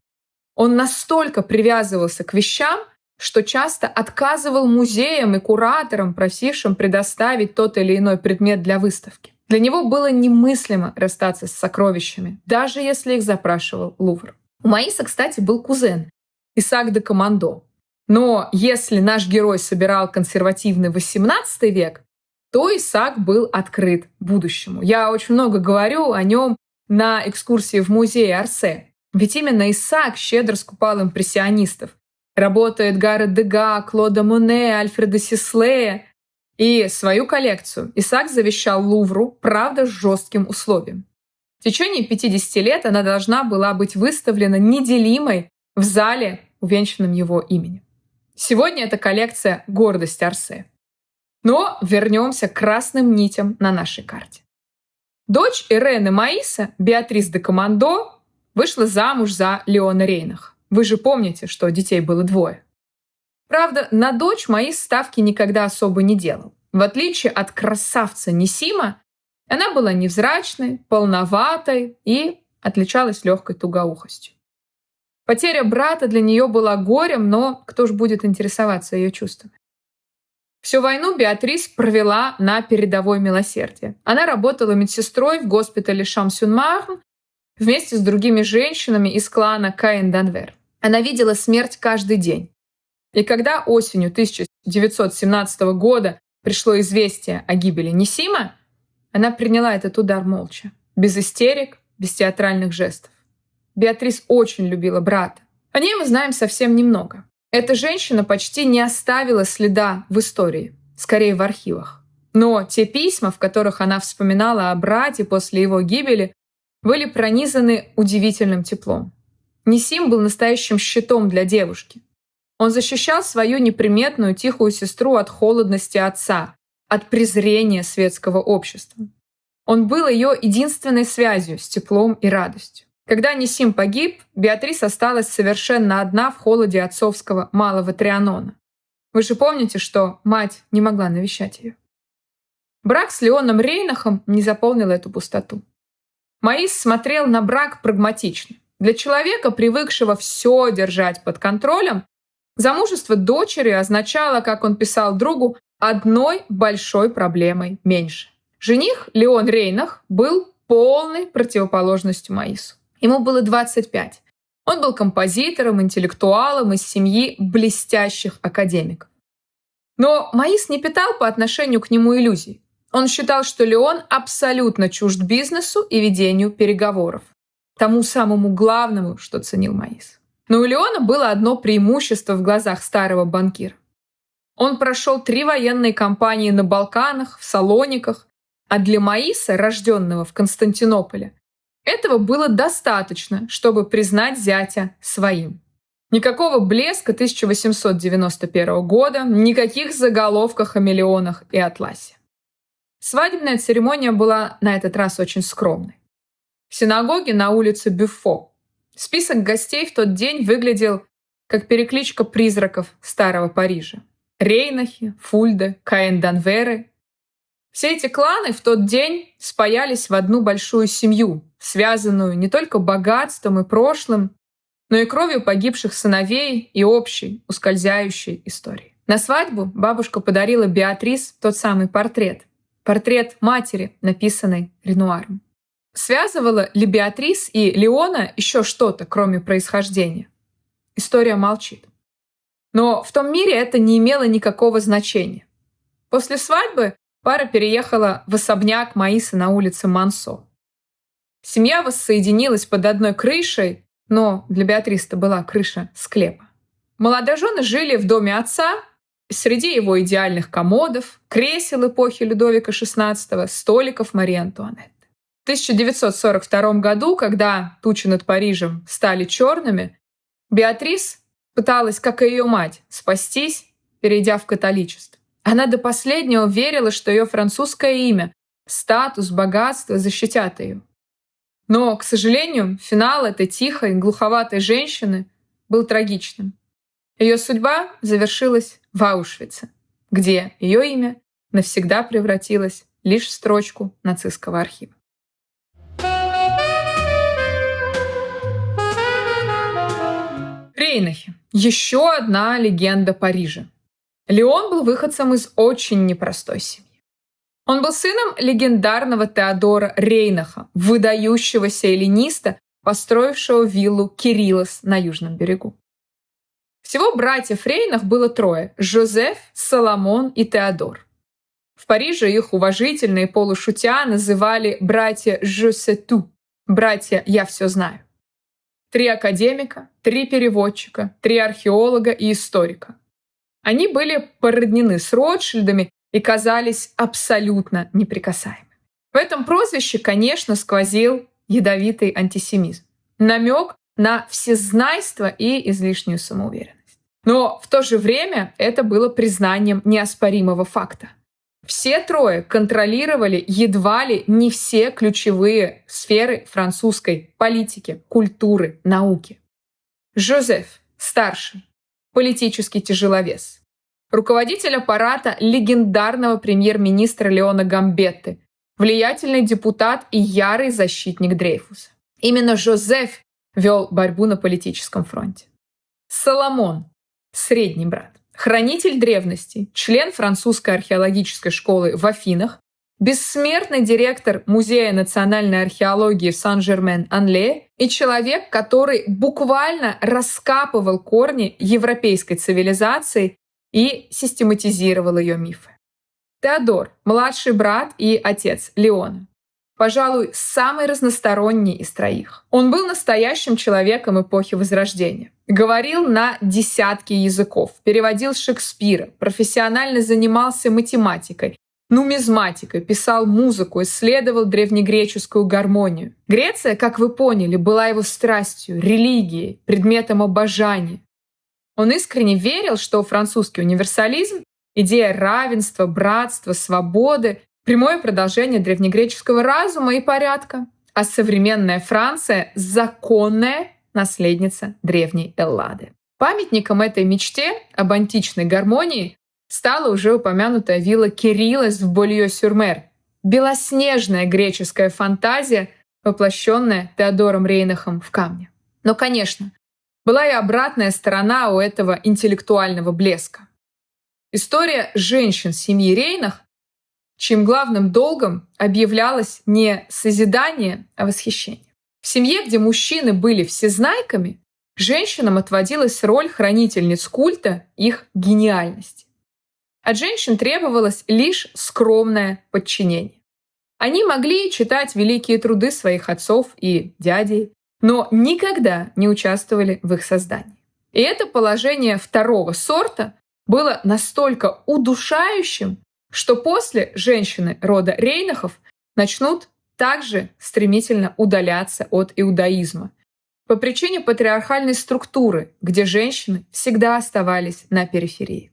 [SPEAKER 1] Он настолько привязывался к вещам, что часто отказывал музеям и кураторам, просившим предоставить тот или иной предмет для выставки. Для него было немыслимо расстаться с сокровищами, даже если их запрашивал Лувр. У Маиса, кстати, был кузен Исаак де Командо. Но если наш герой собирал консервативный XVIII век, то Исаак был открыт будущему. Я очень много говорю о нем на экскурсии в музее Орсе. Ведь именно Исаак щедро скупал импрессионистов. Работы Эдгара Дега, Клода Моне, Альфреда Сислея. И свою коллекцию Исаак завещал Лувру, правда, с жестким условием. В течение 50 лет она должна была быть выставлена неделимой в зале, увенчанном его именем. Сегодня эта коллекция — гордость Орсе. Но вернемся к красным нитям на нашей карте. Дочь Ирены Маиса, Беатрис де Командо, вышла замуж за Леона Рейнаха. Вы же помните, что детей было 2. Правда, на дочь Маис ставки никогда особо не делал. В отличие от красавца Нисима, она была невзрачной, полноватой и отличалась легкой тугоухостью. Потеря брата для нее была горем, но кто ж будет интересоваться ее чувствами? Всю войну Беатрис провела на передовой милосердия. Она работала медсестрой в госпитале Шам-Сюн-Марн вместе с другими женщинами из клана Каэн-Данвер. Она видела смерть каждый день. И когда осенью 1917 года пришло известие о гибели Нисима, она приняла этот удар молча, без истерик, без театральных жестов. Беатрис очень любила брата. О ней мы знаем совсем немного. Эта женщина почти не оставила следа в истории, скорее в архивах. Но те письма, в которых она вспоминала о брате после его гибели, были пронизаны удивительным теплом. Нисим был настоящим щитом для девушки. Он защищал свою неприметную тихую сестру от холодности отца, от презрения светского общества. Он был ее единственной связью с теплом и радостью. Когда Нисим погиб, Беатрис осталась совершенно одна в холоде отцовского малого Трианона. Вы же помните, что мать не могла навещать ее. Брак с Леоном Рейнахом не заполнил эту пустоту. Маис смотрел на брак прагматично. Для человека, привыкшего все держать под контролем, Замужество дочери означало, как он писал другу, одной большой проблемой меньше. Жених Леон Рейнах был полной противоположностью Маису. Ему было 25. Он был композитором, интеллектуалом из семьи блестящих академиков. Но Маис не питал по отношению к нему иллюзий. Он считал, что Леон абсолютно чужд бизнесу и ведению переговоров. Тому самому главному, что ценил Маис. Но у Леона было одно преимущество в глазах старого банкира. Он прошел 3 военные кампании на Балканах, в Салониках, а для Маиса, рожденного в Константинополе, этого было достаточно, чтобы признать зятя своим. Никакого блеска 1891 года, никаких заголовков о миллионах и атласе. Свадебная церемония была на этот раз очень скромной. В синагоге на улице Бюффо список гостей в тот день выглядел как перекличка призраков старого Парижа. Рейнахи, Фульде, Каэн-Данверы. Все эти кланы в тот день спаялись в одну большую семью, связанную не только богатством и прошлым, но и кровью погибших сыновей и общей, ускользающей историей. На свадьбу бабушка подарила Беатрис тот самый портрет. Портрет матери, написанный Ренуаром. Связывала ли Беатрис и Леона еще что-то, кроме происхождения? История молчит. Но в том мире это не имело никакого значения. После свадьбы пара переехала в особняк Маиса на улице Мансо. Семья воссоединилась под одной крышей, но для Беатрисы была крыша склепа. Молодожены жили в доме отца, среди его идеальных комодов, кресел эпохи Людовика XVI, столиков Марии Антуанетты. В 1942 году, когда тучи над Парижем стали черными, Беатрис пыталась, как и ее мать, спастись, перейдя в католичество. Она до последнего верила, что ее французское имя, статус, богатство защитят ее. Но, к сожалению, финал этой тихой, глуховатой женщины был трагичным. Ее судьба завершилась в Аушвице, где ее имя навсегда превратилось лишь в строчку нацистского архива. Рейнахи. Еще одна легенда Парижа. Леон был выходцем из очень непростой семьи. Он был сыном легендарного Теодора Рейнаха, выдающегося эллиниста, построившего виллу Кириллос на Южном берегу. Всего братьев Рейнах было 3 – Жозеф, Соломон и Теодор. В Париже их уважительно и полушутя называли братья «Je sais tout» – братья «Я все знаю». 3 академика, 3 переводчика, 3 археолога и историка. Они были породнены с Ротшильдами и казались абсолютно неприкасаемыми. В этом прозвище, конечно, сквозил ядовитый антисемизм. Намек на всезнайство и излишнюю самоуверенность. Но в то же время это было признанием неоспоримого факта. Все 3 контролировали едва ли не все ключевые сферы французской политики, культуры, науки. Жозеф, старший, политический тяжеловес. Руководитель аппарата легендарного премьер-министра Леона Гамбетты, влиятельный депутат и ярый защитник Дрейфуса. Именно Жозеф вел борьбу на политическом фронте. Соломон, средний брат, хранитель древностей, член французской археологической школы в Афинах, бессмертный директор Музея национальной археологии в Сан-Жермен-Ан-Лее и человек, который буквально раскапывал корни европейской цивилизации и систематизировал ее мифы. Теодор, младший брат и отец Леона. Пожалуй, самый разносторонний из 3. Он был настоящим человеком эпохи Возрождения. Говорил на десятки языков, переводил Шекспира, профессионально занимался математикой, нумизматикой, писал музыку, исследовал древнегреческую гармонию. Греция, как вы поняли, была его страстью, религией, предметом обожания. Он искренне верил, что французский универсализм, идея равенства, братства, свободы – прямое продолжение древнегреческого разума и порядка, а современная Франция – законная наследница древней Эллады. Памятником этой мечте об античной гармонии стала уже упомянутая вилла Кириллос в Больё-сюр-Мер, белоснежная греческая фантазия, воплощенная Теодором Рейнахом в камне. Но, конечно, Была и обратная сторона у этого интеллектуального блеска. История женщин семьи Рейнах, чьим главным долгом объявлялось не созидание, а восхищение. В семье, где мужчины были всезнайками, женщинам отводилась роль хранительниц культа их гениальности. От женщин требовалось лишь скромное подчинение. Они могли читать великие труды своих отцов и дядей, но никогда не участвовали в их создании. И это положение второго сорта было настолько удушающим, что после женщины рода Рейнахов начнут также стремительно удаляться от иудаизма по причине патриархальной структуры, где женщины всегда оставались на периферии.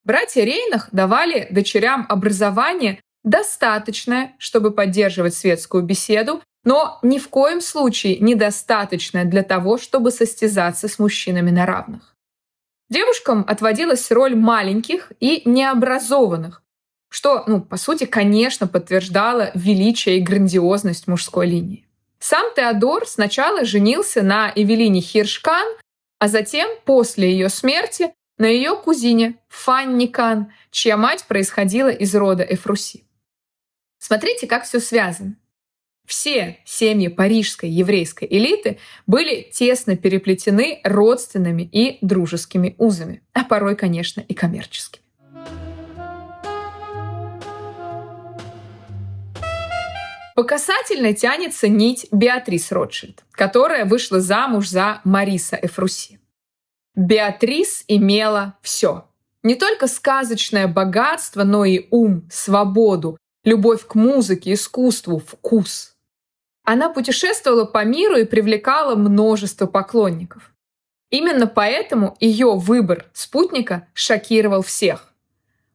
[SPEAKER 1] Братья Рейнах давали дочерям образование достаточное, чтобы поддерживать светскую беседу, но ни в коем случае недостаточное для того, чтобы состязаться с мужчинами на равных. Девушкам отводилась роль маленьких и необразованных, что, по сути, конечно, подтверждало величие и грандиозность мужской линии. Сам Теодор сначала женился на Эвелине Хирш-Кан, а затем, после ее смерти, на ее кузине Фанни Кан, чья мать происходила из рода Эфруси. Смотрите, как все связано. Все семьи парижской еврейской элиты были тесно переплетены родственными и дружескими узами, а порой, конечно, и коммерческими. По касательной тянется нить Беатрис Ротшильд, которая вышла замуж за Мариса Эфруси. Беатрис имела все. Не только сказочное богатство, но и ум, свободу, любовь к музыке, искусству, вкус. Она путешествовала по миру и привлекала множество поклонников. Именно поэтому ее выбор спутника шокировал всех.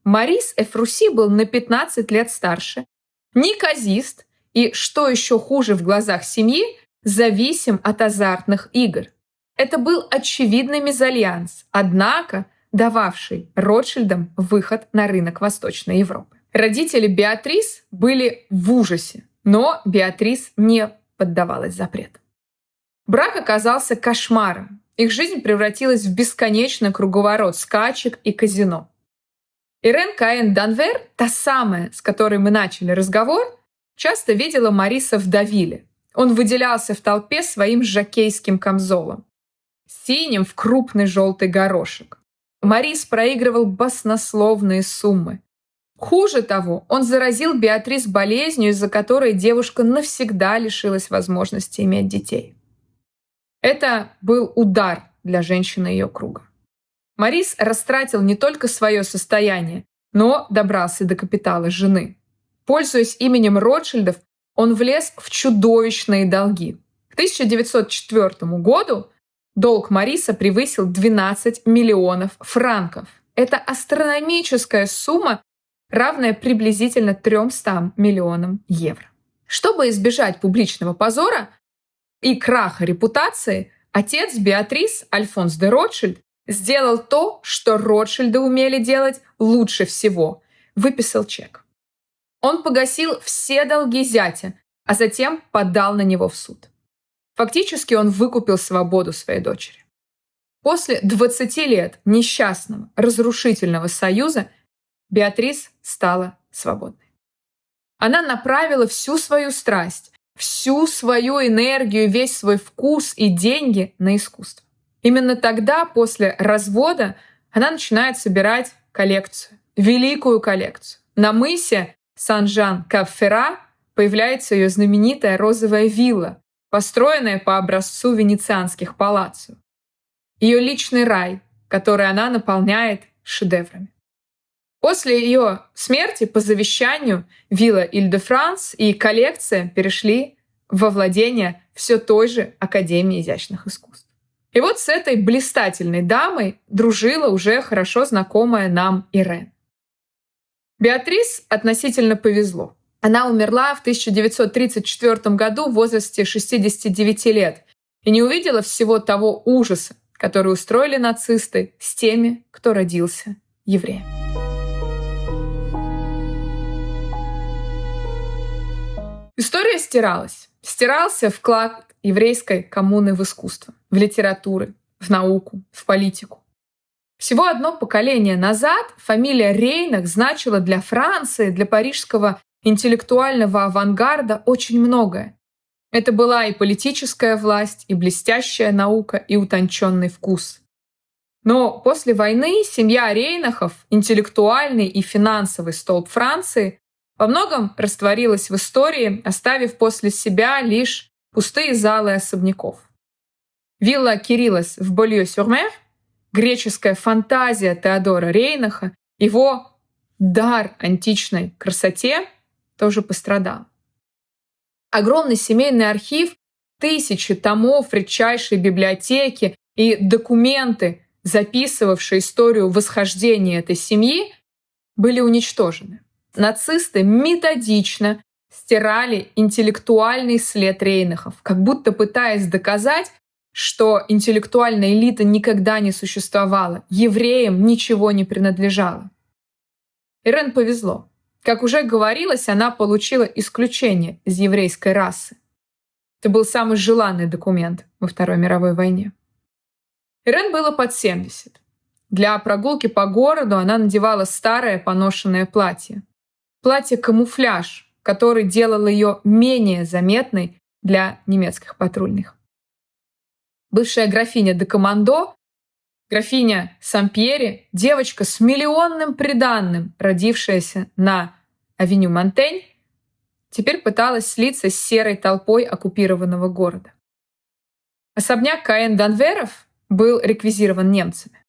[SPEAKER 1] Марис Эфруси был на 15 лет старше, неказист и, что еще хуже в глазах семьи, зависим от азартных игр. Это был очевидный мезальянс, однако дававший Ротшильдам выход на рынок Восточной Европы. Родители Беатрис были в ужасе, но Беатрис не поддавалась запретам. Брак оказался кошмаром. Их жизнь превратилась в бесконечный круговорот скачек и казино. Ирен Каэн Данвер, та самая, с которой мы начали разговор, часто видела Мариса в Давиле. Он выделялся в толпе своим жокейским камзолом, синим в крупный желтый горошек. Марис проигрывал баснословные суммы. Хуже того, он заразил Беатрис болезнью, из-за которой девушка навсегда лишилась возможности иметь детей. Это был удар для женщины ее круга. Марис растратил не только свое состояние, но добрался до капитала жены. Пользуясь именем Ротшильдов, он влез в чудовищные долги. К 1904 году долг Мариса превысил 12 миллионов франков. Это астрономическая сумма, равная приблизительно 300 миллионам евро. Чтобы избежать публичного позора и краха репутации, отец Беатрис, Альфонс де Ротшильд, сделал то, что Ротшильды умели делать лучше всего – выписал чек. Он погасил все долги зятя, а затем подал на него в суд. Фактически он выкупил свободу своей дочери. После 20 лет несчастного, разрушительного союза Беатрис стала свободной. Она направила всю свою страсть, всю свою энергию, весь свой вкус и деньги на искусство. Именно тогда, после развода, она начинает собирать коллекцию, великую коллекцию. На мысе Сан-Жан-Кап-Ферра появляется ее знаменитая розовая вилла, построенная по образцу венецианских палаццо. Ее личный рай, который она наполняет шедеврами. После ее смерти по завещанию вилла Иль-де-Франс и коллекция перешли во владение все той же Академии изящных искусств. И вот с этой блистательной дамой дружила уже хорошо знакомая нам Ирен. Беатрис относительно повезло. Она умерла в 1934 году в возрасте 69 лет и не увидела всего того ужаса, который устроили нацисты с теми, кто родился евреем. История стиралась. Стирался вклад еврейской коммуны в искусство, в литературу, в науку, в политику. Всего одно поколение назад фамилия Рейнах значила для Франции, для парижского интеллектуального авангарда очень многое. Это была и политическая власть, и блестящая наука, и утонченный вкус. Но после войны семья Рейнахов, интеллектуальный и финансовый столб Франции, во многом растворилась в истории, оставив после себя лишь пустые залы особняков. Вилла Кириллос в Больё-сюр-Мер, греческая фантазия Теодора Рейнаха, его дар античной красоте тоже пострадал. Огромный семейный архив, тысячи томов редчайшей библиотеки и документы, записывавшие историю восхождения этой семьи, были уничтожены. Нацисты методично стирали интеллектуальный след Рейнахов, как будто пытаясь доказать, что интеллектуальная элита никогда не существовала, евреям ничего не принадлежало. Ирен повезло. Как уже говорилось, она получила исключение из еврейской расы. Это был самый желанный документ во Второй мировой войне. Ирен было под 70. Для прогулки по городу она надевала старое поношенное платье. Платье-камуфляж, который делал ее менее заметной для немецких патрульных. Бывшая графиня де Командо, графиня Сампьери, девочка с миллионным приданным, родившаяся на авеню Монтень, теперь пыталась слиться с серой толпой оккупированного города. Особняк Каэн-Данверов был реквизирован немцами.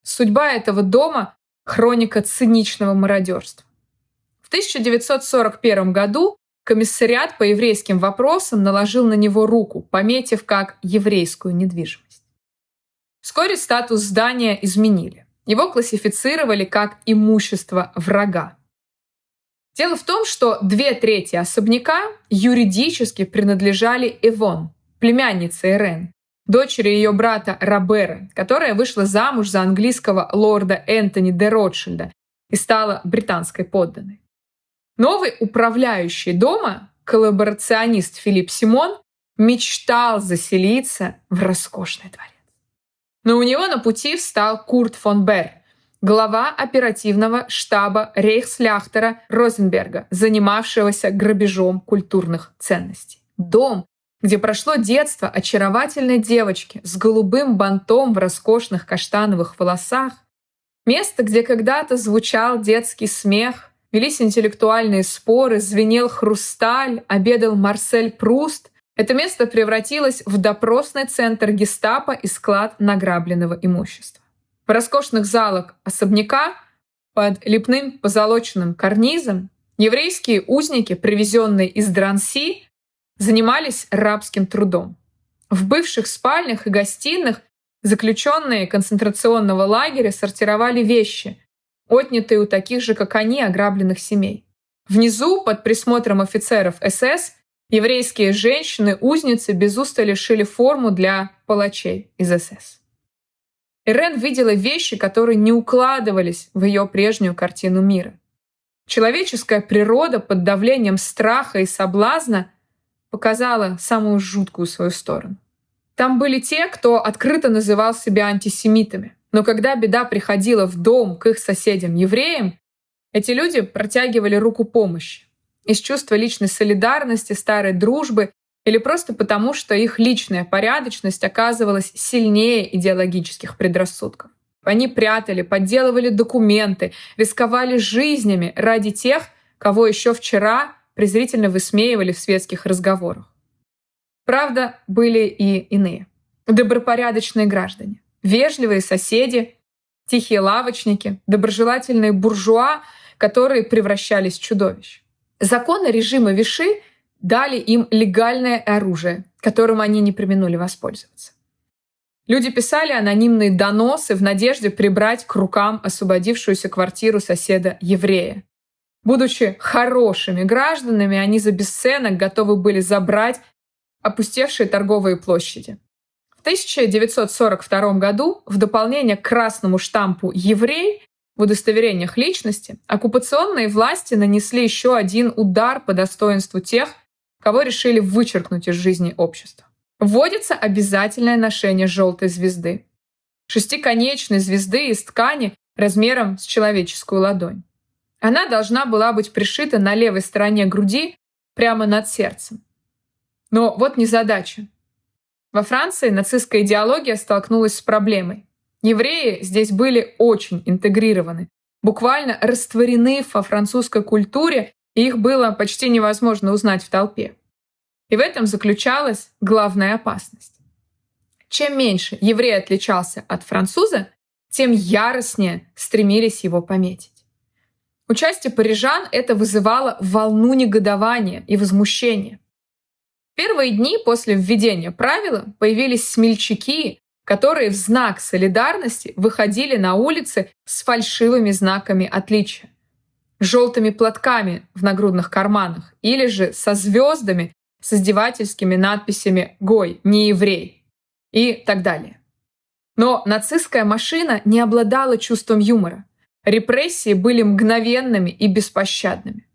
[SPEAKER 1] Судьба этого дома – хроника циничного мародерства. В 1941 году комиссариат по еврейским вопросам наложил на него руку, пометив как еврейскую недвижимость. Вскоре статус здания изменили. Его классифицировали как имущество врага. Дело в том, что 2/3 особняка юридически принадлежали Эвон, племяннице Ирен, дочери ее брата Робера, которая вышла замуж за английского лорда Энтони де Ротшильда и стала британской подданной. Новый управляющий дома, коллаборационист Филипп Симон, мечтал заселиться в роскошный дворец. Но у него на пути встал Курт фон Берр, глава оперативного штаба рейхсляхтера Розенберга, занимавшегося грабежом культурных ценностей. Дом, где прошло детство очаровательной девочки с голубым бантом в роскошных каштановых волосах, место, где когда-то звучал детский смех, велись интеллектуальные споры, звенел хрусталь, обедал Марсель Пруст. Это место превратилось в допросный центр гестапо и склад награбленного имущества. В роскошных залах особняка под лепным позолоченным карнизом еврейские узники, привезенные из Дранси, занимались рабским трудом. В бывших спальнях и гостиных заключенные концентрационного лагеря сортировали вещи, отнятые у таких же, как они, ограбленных семей. Внизу, под присмотром офицеров СС, еврейские женщины-узницы без устали шили форму для палачей из СС. Ирен видела вещи, которые не укладывались в ее прежнюю картину мира. Человеческая природа под давлением страха и соблазна показала самую жуткую свою сторону. Там были те, кто открыто называл себя антисемитами. Но когда беда приходила в дом к их соседям-евреям, эти люди протягивали руку помощи. Из чувства личной солидарности, старой дружбы или просто потому, что их личная порядочность оказывалась сильнее идеологических предрассудков. Они прятали, подделывали документы, рисковали жизнями ради тех, кого еще вчера презрительно высмеивали в светских разговорах. Правда, были и иные. Добропорядочные граждане, вежливые соседи, тихие лавочники, доброжелательные буржуа, которые превращались в чудовищ. Законы режима Виши дали им легальное оружие, которым они не преминули воспользоваться. Люди писали анонимные доносы в надежде прибрать к рукам освободившуюся квартиру соседа-еврея. Будучи хорошими гражданами, они за бесценок готовы были забрать опустевшие торговые площади. В 1942 году, в дополнение к красному штампу «еврей» в удостоверениях личности, оккупационные власти нанесли еще один удар по достоинству тех, кого решили вычеркнуть из жизни общества. Вводится обязательное ношение желтой звезды. Шестиконечной звезды из ткани размером с человеческую ладонь. Она должна была быть пришита на левой стороне груди, прямо над сердцем. Но вот незадача. Во Франции нацистская идеология столкнулась с проблемой. Евреи здесь были очень интегрированы, буквально растворены во французской культуре, и их было почти невозможно узнать в толпе. И в этом заключалась главная опасность. Чем меньше еврей отличался от француза, тем яростнее стремились его пометить. Участие парижан это вызывало волну негодования и возмущения. В первые дни после введения правила появились смельчаки, которые в знак солидарности выходили на улицы с фальшивыми знаками отличия, желтыми платками в нагрудных карманах или же со звездами с издевательскими надписями «Гой, не еврей» и так далее. Но нацистская машина не обладала чувством юмора. Репрессии были мгновенными и беспощадными.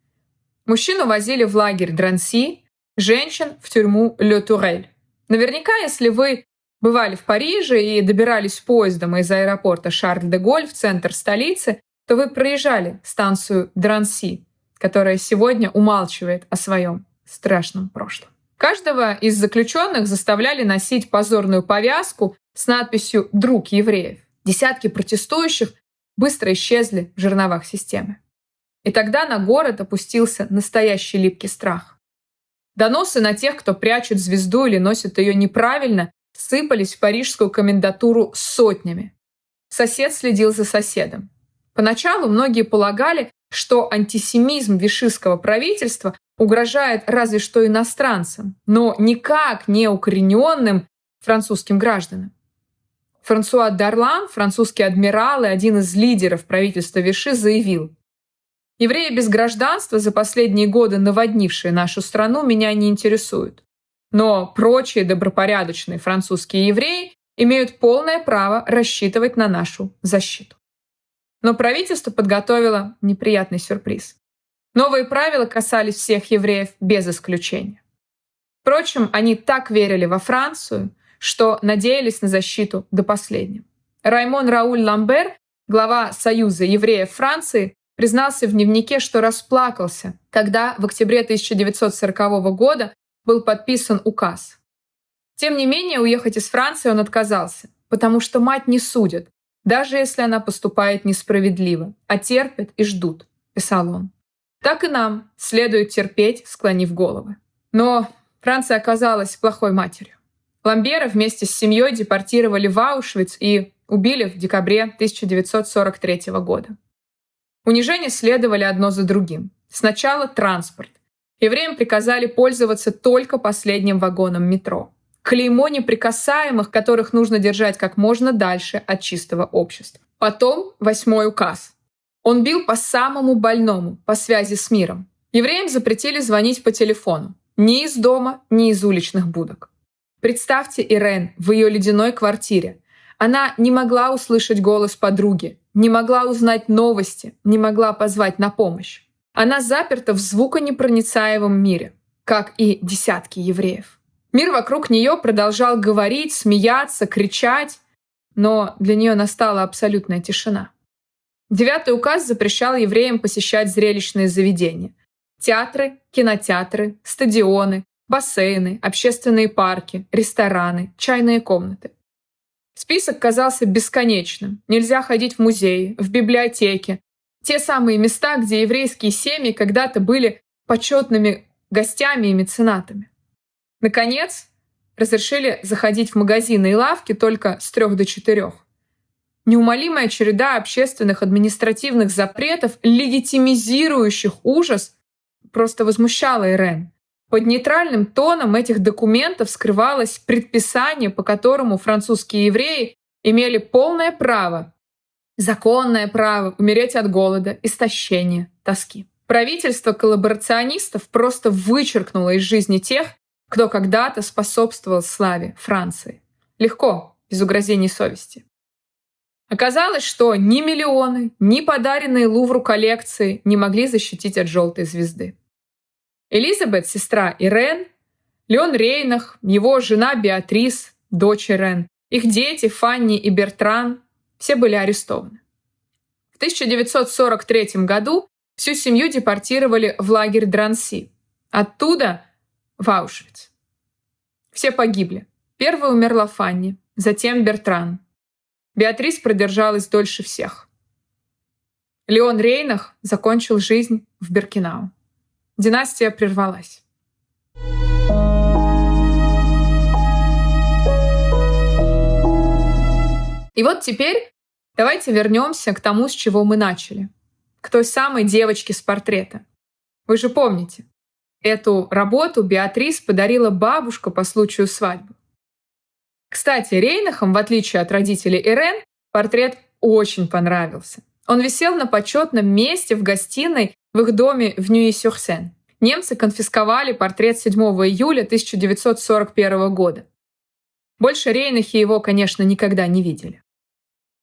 [SPEAKER 1] Мужчин увозили в лагерь Дранси, женщин в тюрьму Ле Турель. Наверняка, если вы бывали в Париже и добирались поездом из аэропорта Шарль-де-Голь в центр столицы, то вы проезжали станцию Дранси, которая сегодня умалчивает о своем страшном прошлом. Каждого из заключенных заставляли носить позорную повязку с надписью «Друг евреев». Десятки протестующих быстро исчезли в жерновах системы. И тогда на город опустился настоящий липкий страх. Доносы на тех, кто прячет звезду или носит ее неправильно, сыпались в парижскую комендатуру сотнями. Сосед следил за соседом. Поначалу многие полагали, что антисемизм вишистского правительства угрожает разве что иностранцам, но никак не укорененным французским гражданам. Франсуа Дарлан, французский адмирал и один из лидеров правительства Виши, заявил: «Евреи без гражданства, за последние годы наводнившие нашу страну, меня не интересуют. Но прочие добропорядочные французские евреи имеют полное право рассчитывать на нашу защиту». Но правительство подготовило неприятный сюрприз. Новые правила касались всех евреев без исключения. Впрочем, они так верили во Францию, что надеялись на защиту до последнего. Раймон Рауль Ламбер, глава Союза евреев Франции, признался в дневнике, что расплакался, когда в октябре 1940 года был подписан указ. Тем не менее, уехать из Франции он отказался, потому что мать не судят, даже если она поступает несправедливо, а терпят и ждут, писал он. Так и нам следует терпеть, склонив головы. Но Франция оказалась плохой матерью. Ламбера вместе с семьей депортировали в Аушвиц и убили в декабре 1943 года. Унижения следовали одно за другим. Сначала транспорт. Евреям приказали пользоваться только последним вагоном метро. Клеймо неприкасаемых, которых нужно держать как можно дальше от чистого общества. Потом 8-й указ. Он бил по самому больному, по связи с миром. Евреям запретили звонить по телефону. Ни из дома, ни из уличных будок. Представьте Ирен в ее ледяной квартире. Она не могла услышать голос подруги, не могла узнать новости, не могла позвать на помощь. Она заперта в звуконепроницаемом мире, как и десятки евреев. Мир вокруг нее продолжал говорить, смеяться, кричать, но для нее настала абсолютная тишина. 9-й указ запрещал евреям посещать зрелищные заведения. Театры, кинотеатры, стадионы, бассейны, общественные парки, рестораны, чайные комнаты. Список казался бесконечным. Нельзя ходить в музеи, в библиотеки. Те самые места, где еврейские семьи когда-то были почетными гостями и меценатами. Наконец, разрешили заходить в магазины и лавки только с 3 до 4. Неумолимая череда общественных административных запретов, легитимизирующих ужас, просто возмущала Ирен. Под нейтральным тоном этих документов скрывалось предписание, по которому французские евреи имели полное право, законное право умереть от голода, истощения, тоски. Правительство коллаборационистов просто вычеркнуло из жизни тех, кто когда-то способствовал славе Франции. Легко, без угрызений совести. Оказалось, что ни миллионы, ни подаренные Лувру коллекции не могли защитить от желтой звезды. Элизабет — сестра Ирен, Леон Рейнах, его жена Беатрис, дочь Ирен, их дети Фанни и Бертран — все были арестованы. В 1943 году всю семью депортировали в лагерь Дранси. Оттуда в Аушвиц. Все погибли. Первой умерла Фанни, затем Бертран. Беатрис продержалась дольше всех. Леон Рейнах закончил жизнь в Биркенау. Династия прервалась. И вот теперь давайте вернемся к тому, с чего мы начали. К той самой девочке с портрета. Вы же помните, эту работу Беатрис подарила бабушка по случаю свадьбы. Кстати, Рейнахам, в отличие от родителей Ирен, портрет очень понравился. Он висел на почетном месте в гостиной в их доме в Ньюи-сюр-Сен. Немцы конфисковали портрет 7 июля 1941 года. Больше Рейнахи его, конечно, никогда не видели.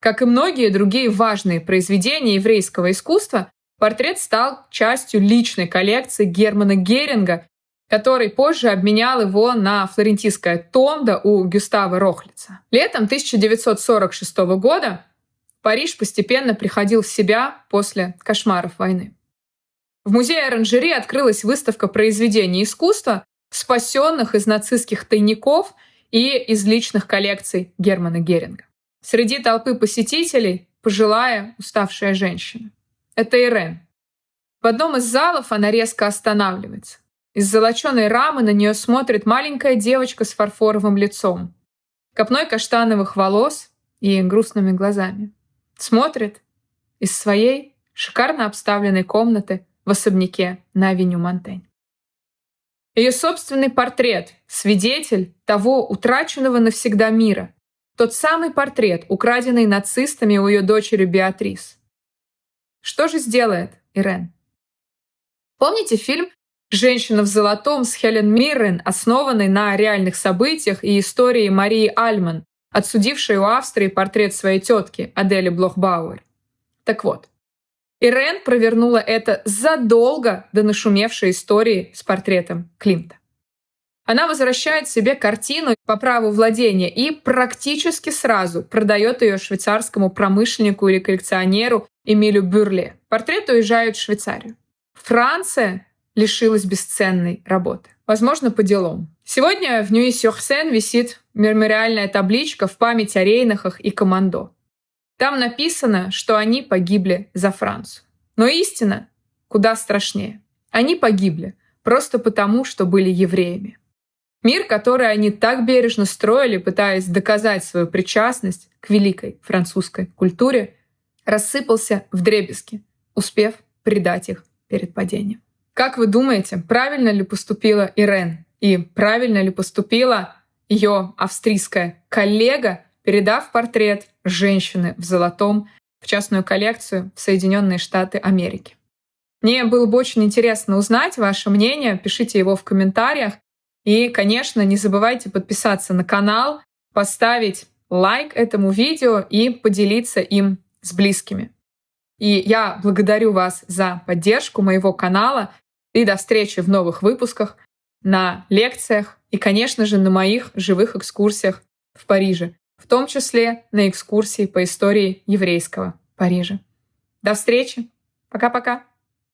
[SPEAKER 1] Как и многие другие важные произведения еврейского искусства, портрет стал частью личной коллекции Германа Геринга, который позже обменял его на флорентийское тондо у Гюстава Рохлица. Летом 1946 года Париж постепенно приходил в себя после кошмаров войны. В музее оранжерии открылась выставка произведений искусства, спасенных из нацистских тайников и из личных коллекций Германа Геринга. Среди толпы посетителей пожилая, уставшая женщина. Это Ирен. В одном из залов она резко останавливается. Из золоченой рамы на нее смотрит маленькая девочка с фарфоровым лицом, копной каштановых волос и грустными глазами. Смотрит из своей шикарно обставленной комнаты в особняке на авеню Монтень. Ее собственный портрет — свидетель того утраченного навсегда мира. Тот самый портрет, украденный нацистами у ее дочери Беатрис. Что же сделает Ирен? Помните фильм «Женщина в золотом» с Хелен Миррен, основанный на реальных событиях и истории Марии Альман, отсудившей у Австрии портрет своей тетки Адели Блох-Бауэр? Так вот, Ирен провернула это задолго до нашумевшей истории с портретом Климта. Она возвращает себе картину по праву владения и практически сразу продает ее швейцарскому промышленнику или коллекционеру Эмилю Бюрле. Портрет уезжает в Швейцарию. Франция лишилась бесценной работы. Возможно, по делам. Сегодня в Ньюи-сюр-Сен висит мемориальная табличка в память о Рейнахах и Командо. Там написано, что они погибли за Францию. Но истина куда страшнее. Они погибли просто потому, что были евреями. Мир, который они так бережно строили, пытаясь доказать свою причастность к великой французской культуре, рассыпался вдребезги, успев предать их перед падением. Как вы думаете, правильно ли поступила Ирен? И правильно ли поступила ее австрийская коллега, передав портрет женщины в золотом в частную коллекцию в Соединенные Штаты Америки? Мне было бы очень интересно узнать ваше мнение, пишите его в комментариях. И, конечно, не забывайте подписаться на канал, поставить лайк этому видео и поделиться им с близкими. И я благодарю вас за поддержку моего канала. И до встречи в новых выпусках, на лекциях и, конечно же, на моих живых экскурсиях в Париже, в том числе на экскурсии по истории еврейского Парижа. До встречи. Пока-пока.